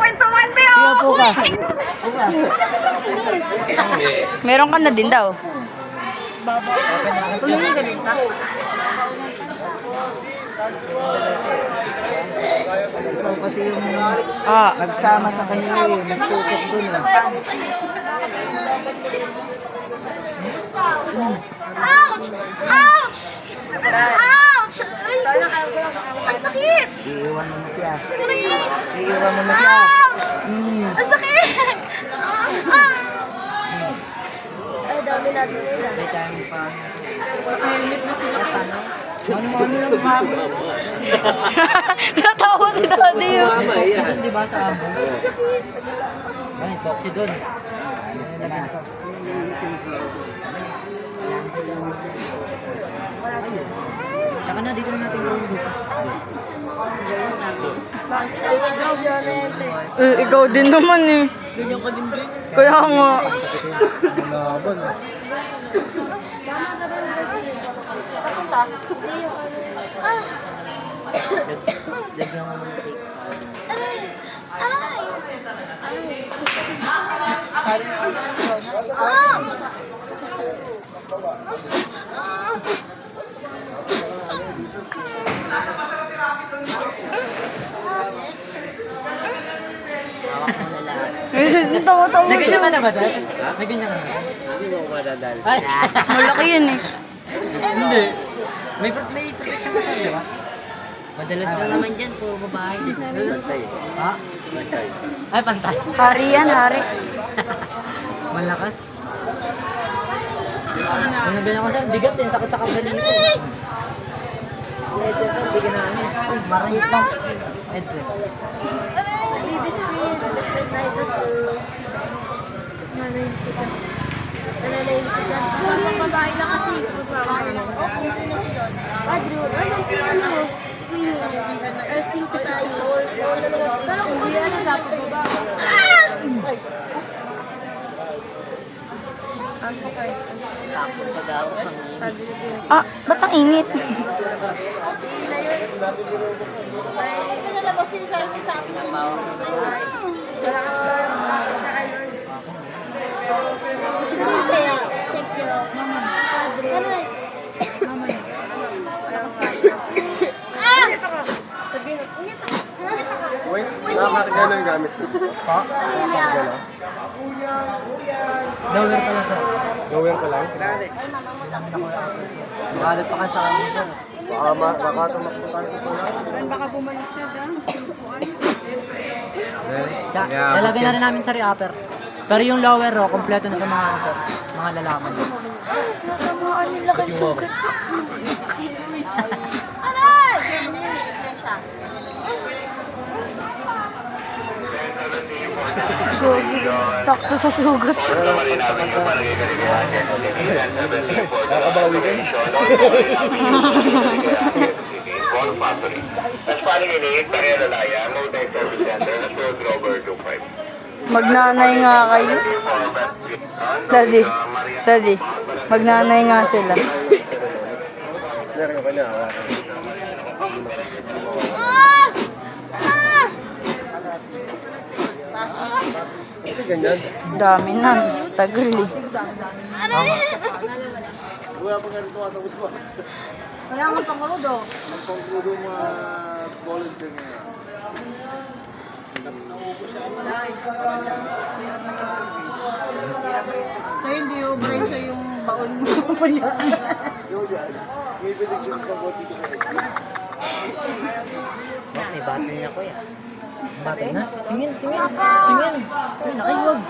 kwentuhan, Beo! Sige, upo ka. Upo ka. Meron ka na din daw. Ikaw kasi yung Ah, nagsama sa kanila eh. Nagtutok dun eh. ouch! Ouch! Ouch! Ang sakit! Iiwan mo na siya. Aray! Iiwan mo na siya. Ouch! Ang sakit! Ay, dami natin nila. May time pa. Ano yung mami? Natawa si Daddy yun. Toxi dun, di ba, sa amo? Ay, toxi dun. Ayos na. Tsaka na, dito na natin gawin bukas. Ikaw din naman eh. Kaya nga. Laban. Lagyan mo ng cake. Hawak mo na lahat. Tawa-tawa Naganyan siya. ka na ba, sir? Naganyan ka na. Hindi mo madadal. Ay, Malaki yun eh. hindi. May protection ka, sir, di ba? Madalas lang naman dyan, puro babae. Pantay. Ha? Pantay. Ay, pantay. Hari yan, hari. Malakas. Ano ganyan ko, sir? Bigat din, sakit sa kabalito. Si Edson, sir, bigyan na ano. Uy, maranit lang. Edson. Ibis queen, despite na ito to. Nanay kita. Nanay kita. Ang babae na kasi. Okay, ito na sila. Drew, nasan si ano? Queen. Or singko tayo. Hindi ano dapat babae. Ay! Sakong pag-awak ang Ah, ba't ang init? kaya, check nyo. Padre. Wait, nakakarga na yung gamit ko. Ha? Nakakarga na. Lower pa lang, sir. Lower ko lang. Makalat pa ka sa amin, sir. Baka tumakbo tayo sa pula. Lalagay na rin namin sa re-upper. Pero yung lower, kompleto na sa mga, sir, mga lalaman. Natamaan nila kay sugat. Gogi. Sakto sa sugat. Nakabawi ka na. Magnanay nga kayo. Daddy. Daddy. Magnanay nga sila. Meron ka na. Kasi ganyan. Dami na. Tagal eh. Wala pa nga rin tumatapos mo. Wala nga pangulo. Ang pangkulo mga volunteer nga. Kaya hindi ubray sa yung baon mo. Yung siya, may bilis yung pangkulo siya. May battle niya, kuya. Battle na? Tingin, tingin. Tingin. Tingin, nakaiwag.